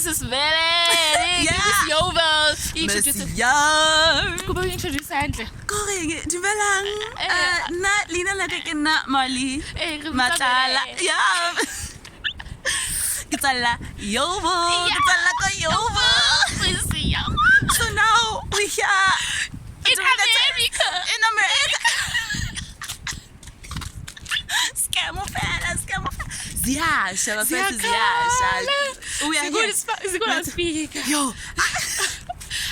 Mrs. Vele. Yeah. Mrs. Yovel. Kuba introduce handle. Correct. Dumelang. Na Lina la ke nna Mali. Matala. Yeah. Ke tsalla Yovo. Ke tsalla ka Yovo. So now we here In America. In America. Scam of Ziyasha, we are here. Zikona speak. Yo.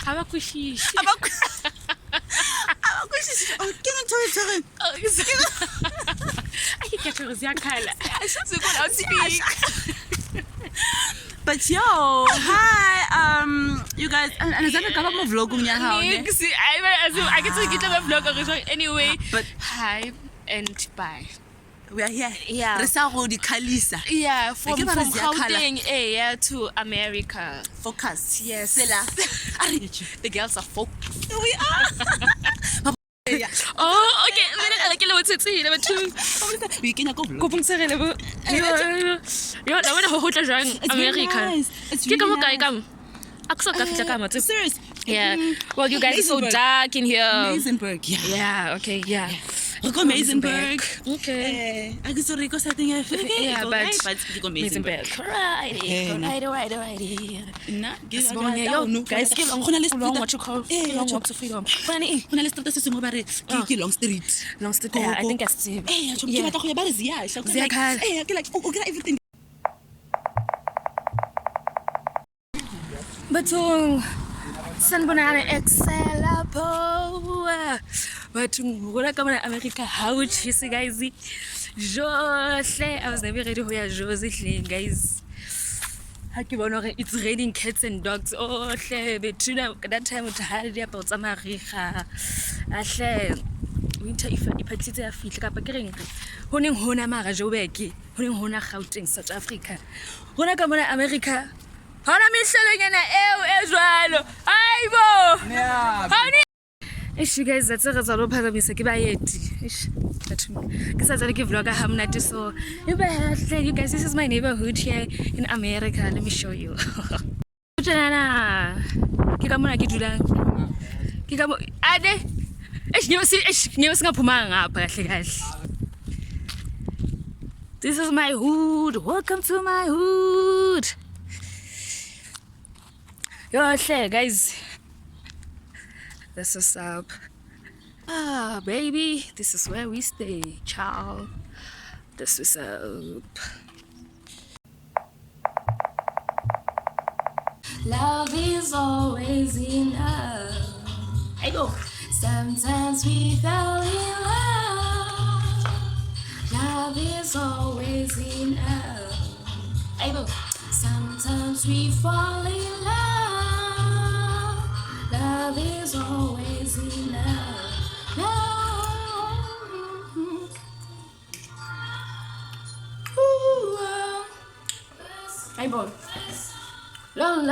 Abakushishi. Oh, can I tell you? I can get her Ziyakala. Zikona speak. But yo, hi, you guys. And I got my vlog on your house. I can still get my vlog anyway. But hi and bye. We are here. Yeah. Kalisa. Yeah, from Gauteng to America. Focus. Yes. The girls are focused. We are. Oh, okay. Number 2. We can go vlog. America. It's really nice. Serious. Yeah. Well, you guys are so dark in here. Maisenberg. Yeah, okay, yeah. Rico Maisenberg. Okay. I guess Rico something. Yeah, but Rico Maisenberg. Righty. Nah, guys, what you call walk to freedom. Funny, when I start to see somebody, long street. Yeah, I think that's it. Yeah, everything. But Sanbonana Excel but when I come to America, how would you see, guys? I was never ready to hear Josie, guys. It's raining cats and dogs. Oh, that time with holiday about America. Winter if I did a feel like a ring. Honing Hona Marajobeki, Honing Hona Gauteng, South Africa. When I come to America, Hona Michelle and Israel. Ivo! Honey! You guys, that's a result of having a vlog. So, you guys, this is my neighborhood here in America. Let me show you. This is my hood. Welcome to my hood. Yo, guys. This is up. Ah, baby, this is where we stay, ciao. This is up. Love is always enough. I go. Sometimes we fell in love. Love is always enough. I go. Sometimes we fall in love. Love is always enough. Hey boy. Long.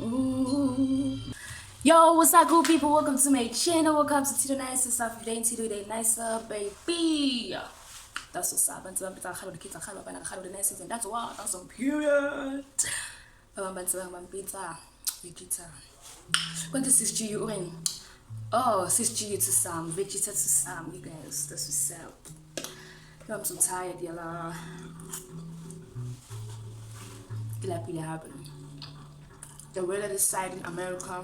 Ooh. Yo, what's up, good people? Welcome to my channel. Welcome to Tito Nice stuff. If you ain't Tito, they nicer, baby. That's what's up. And the kids are the nice and that's why that's some period. Pizza. When this is G, oh, this is G to some, Vegeta to some, you guys. That's what's up. I'm so tired, yalla. The weather this side in America,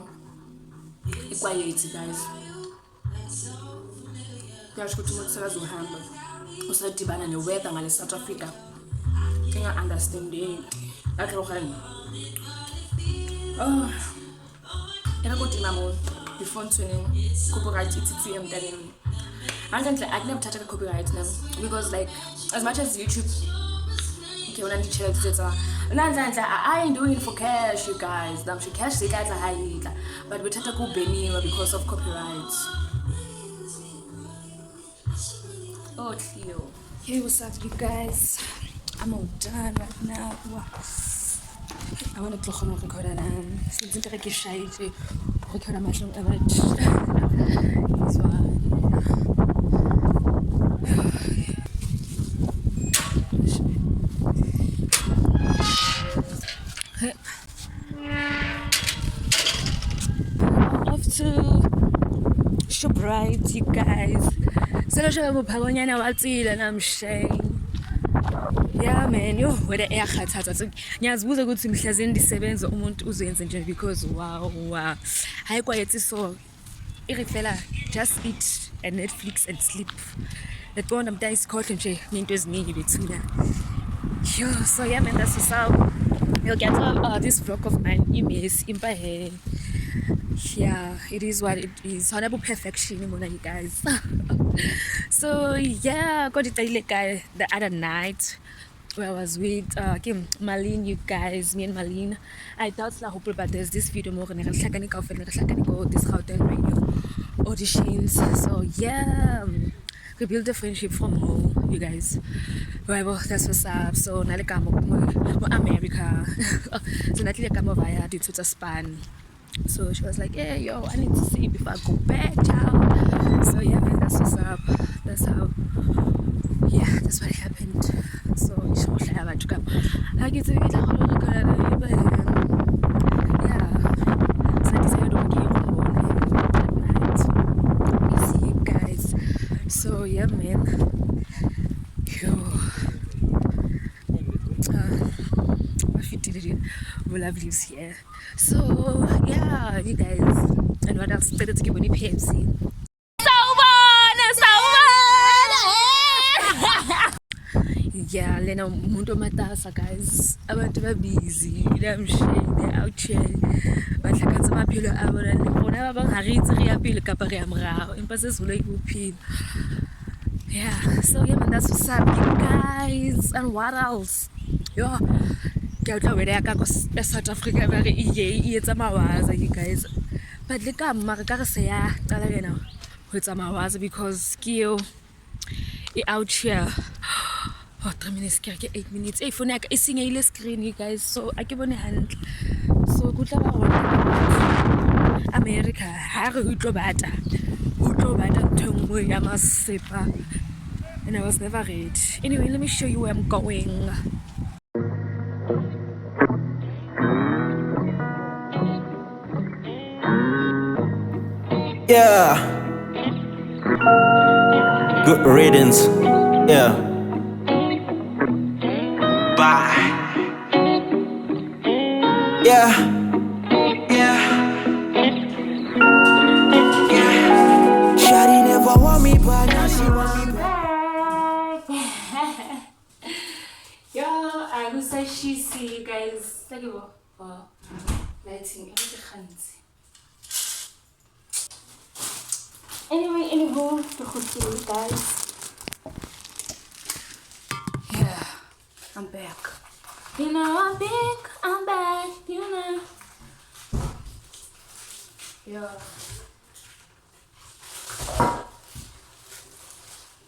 it's quiet, guys. There's good too much to handle. Also, Tibana and the weather in South Africa. Can you understand it? Oh, and I go to my mom before tuning copyright TTM telling. I never touched a copyright now because, like, as much as YouTube, okay, when I teach it, I ain't doing it for cash, you guys. Damn, she cash the guys are high, but we touch a good benny because of copyright. Oh, Theo. Hey, what's up, you guys? I'm all done right now. I want to record and since I get shy to record a much longer. to ShopRite, you guys. So I'm saying. Yeah man, yo whether eyakhathaza ngiyazibuza ukuthi mhlazeni ndisebenza umuntu uzoyenza nje because wow hayi kwayethi so irifela just eat and Netflix and sleep that bona mnta isikhohle nje into eziningi bethuna yo so yeah man that's what's up. You'll get this vlog of mine imesi impa yeah, it is what it is. Honorable perfection, you guys. So yeah, got it guy the other night where I was with Marlene, you guys, me and Marlene. I thought la hope but there's this video more than this Gauteng radio auditions. So yeah, we built a friendship from home, you guys. Well, that's what's up. So now America. So now via the Twitter span. So she was like, yeah, yo, I need to see before I go back, child. So yeah, man, that's what's up. That's how, yeah, that's what happened. So I get to yeah. So I decided to get home that night. You see you guys. So yeah, man. Yo. We love lives here. So yeah, you guys, and what else? Started to give me Pepsi. Yeah, Lena Mundo Matasa, guys. About to be busy. I'm sure they're out here. But like I'm some pillow, I will never hurry to reappeal Caparamra. Impasses will like peel. Yeah, so yeah, man, that's what's up, you guys. And what else? Yo. South Africa very it's a mawaza, you guys. But look at Margarita with a mawaza because skill out here. Oh, 3 minutes, 8 minutes. If you is singing a screen, you guys, so I keep on a hand. So good luck. America, Harry Utrobata, Tongue, Yamasipa, and I was never ready. Anyway, let me show you where I'm going. Yeah. Good riddance. Yeah. Bye. Yeah. Yeah. Yeah. Shawty never want me, but now she want me back. Yo, I will say she see you guys. Thank you for lighting. Anyway, anywho, the good guys. Yeah, I'm back. You know, I'm back, you know. Yeah.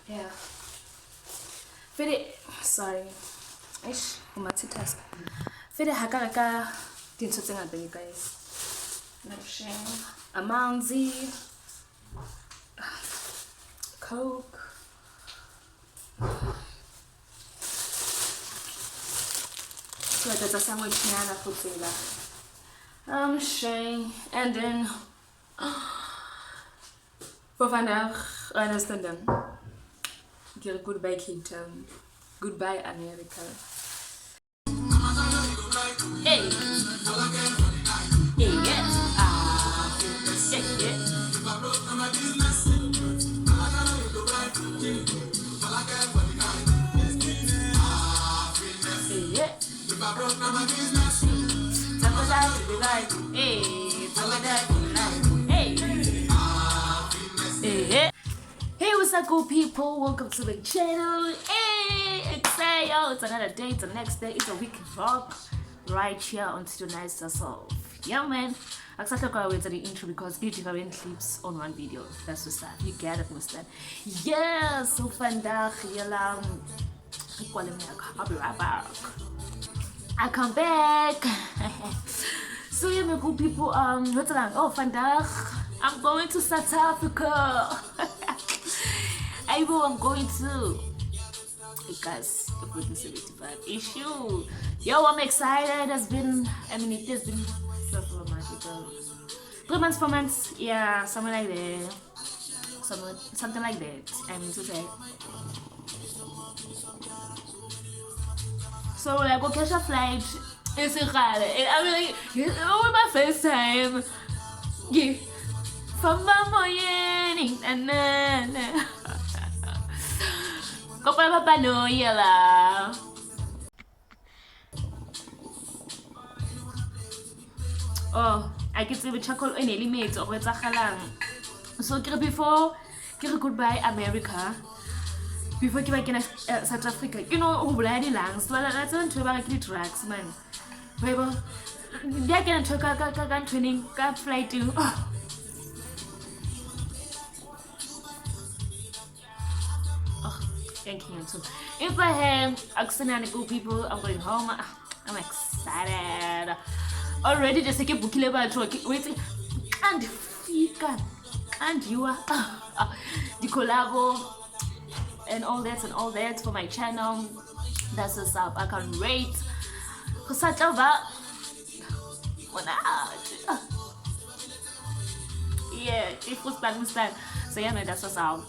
Yeah. Sorry. Ish, I'm multitask. Fede hakaraka dintho tse ngata, you guys. Napsheng, amanzi. Coke. So that's a sandwich for Shane. And then for vandaag, I understand them. Get a goodbye, kid. Goodbye, America. Hey. Hey, yeah. Yeah. Hey, what's up, cool people? Welcome to the channel. Hey, excited! It's another day. It's the next day. It's a weekly vlog right here on Nice Yourself. Yeah, man. I started going away to the intro because you different clips on one video. That's what's up. You get it, understand? Yeah, so vandaag I'll be right back. I come back. So yeah, my cool people. What's lang? Oh, vandaag I'm going to South Africa. I'm going to. Guys, the 75 issue. Yo, I'm excited. It has been. It has been 3 months, 4 months, yeah, somewhere like that. Something like that, I mean to say. So like, go catch a flight. It's a and I'm like, oh, my first time. Yeah. From my morning, and go Papa no yella. Oh, I can see the charcoal in eliminate or it's a halang. So before goodbye America. Before you get South Africa, you know, who bloody langs. Well, that's not too bad. Drugs, man. Well, they're going to talk training, got flight to. Oh, thank you. If I have accidental people, I'm going home. I'm excited. Already, just like a book waiting. And Fika. And you are the collabo. And all that for my channel. That's what's up. I can't wait. Such over. Yeah, if we stand. So yeah, no, that's what's up.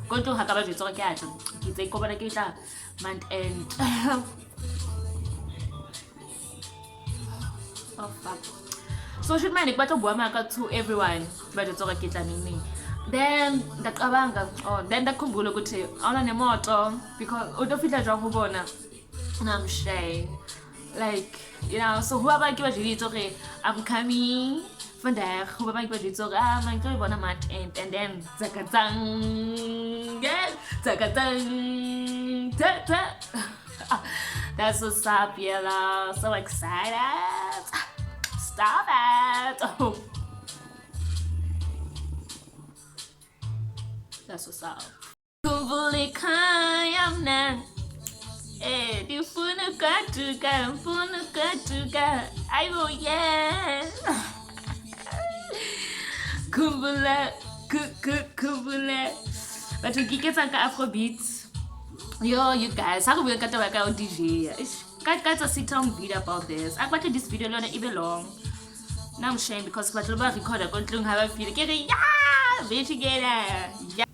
Going to Hakaba to talk at you take over the month and oh fuck. So should man but to everyone but it's all then the kabanga then the kumbulo ukuthi awuna nemoto because udofika nje ukubona and I'm shy like you know so whoever ke ba dilo okay I'm coming vandag whoever ke ba dilo man ke bona mat and then zakatang that's what's up yella so excited stop it oh. That's what's up. Kumbuli kayam na, di funu katuka. Ayo yeah. Kumbula. But we get some Afrobeats. Yo, you guys, how we get to work DJ? Guys, a sit-down video about this. I watched this video not even long. Now I'm ashamed because I don't record. I don't have a feel. Get it, yeah, bitch, get it, yeah.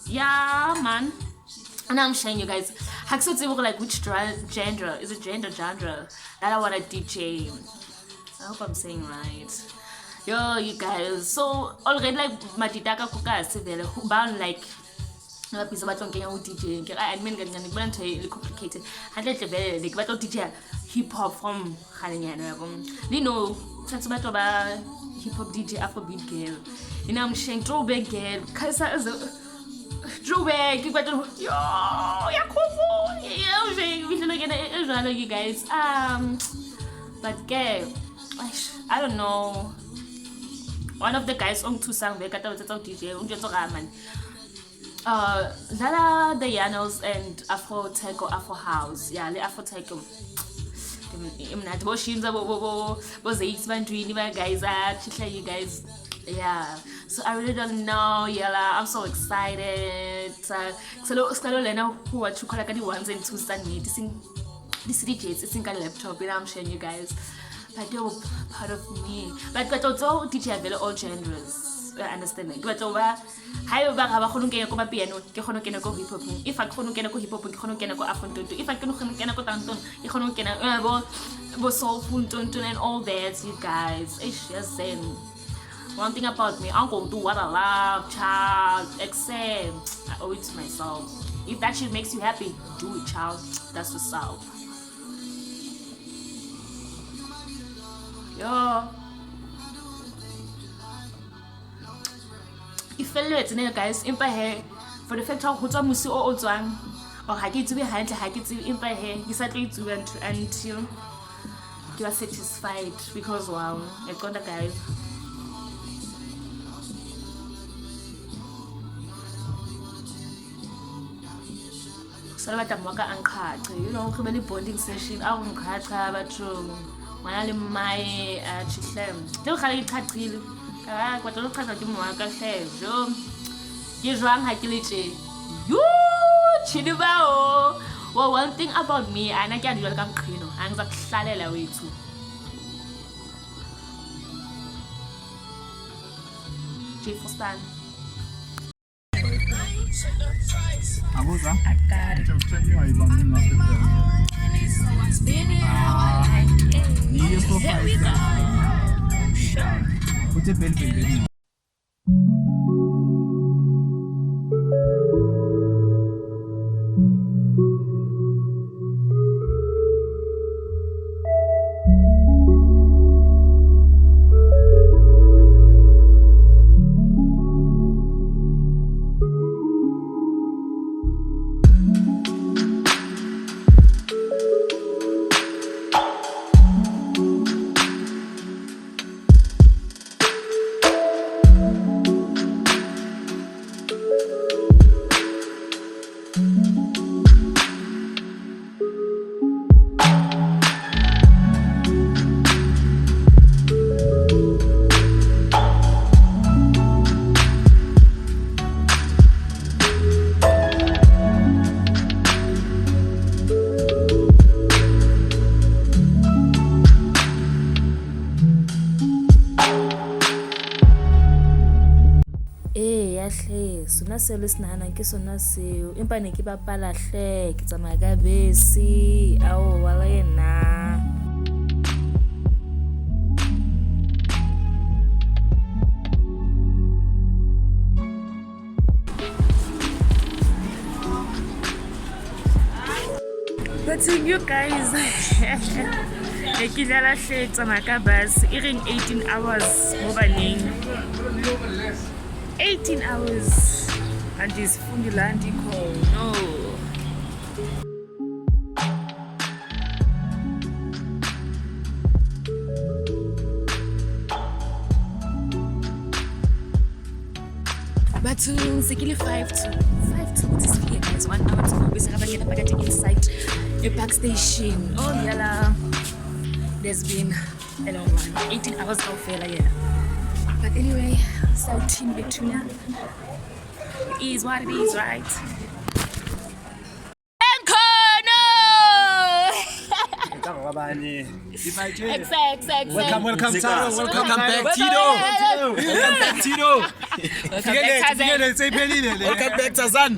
Yeah, man. And I'm showing you guys. Hacksaw look like which genre? Is it genre that I want to DJ? I hope I'm saying right. Yo, you guys. So already like matitaka kuka sevele bound like piece about DJ. I mean getting complicated. And let the like DJ hip hop from Khalinyana. You know, that's about hip hop DJ Afrobeat girl. You know I'm saying throwback girl. Cause throwback, you got yo, yeah, you guys. But girl, I don't know. One of the guys on 2 songs, they got DJ, man. Lala the Yanos and Afro Tech or Afro House, yeah, the Afro Tech. I'm not watching the was the X-Men guys, you guys. Yeah, so I really don't know. Yeah, I'm so excited. So Lena who are to collect the 1s and 2s and me. This DJs, it's in a laptop, and I'm showing you guys. But they're part of me. But also DJ available all genres. Understand me? But over, how about how I can go piano? Can go hip hop? If I can't go hip hop, can go Afro. If I can't go tanton, you can go soulful tonton and all that. You guys, it's just saying. One thing about me, I'm gonna do what I love, child, except I owe it to myself. If that shit makes you happy, do it, child. That's what's up. Yo. If you let me guys, in my hair, for the fact of who's musi or old or I get to be handled, I get to in my hair, you said to until you are satisfied because wow, I got the guys. So I you know, comedy bonding session. I won't cut but my children. Don't call it cut really. What don't cut to Mwaka says, you wrong, Hakilichi. You chidibao. Well, one thing about me, I can't do welcome Krino. I'm like Shalela way too. Chief for Stan. Abusa? I got it. Here we go. Put a bell. Sona seo le senaganang ke sona seo empa ne ke bapala hle ke tsamaya ka bese ao wa wena but you guys ke dlala hle tsamaya ka bus e reng 18 hours mo baneng 18 hours and this Fundilandi call. No. But to Sekili 5 to this here guys 1 hour to go. We have get back inside a park station. Oh yala. There's been a long one. 18 hours of failure, yeah. But anyway, South Team Victoria. It is what it is, right? Welcome, Taro. Welcome back, Tito. Welcome back, Tito. Welcome back, Tazan.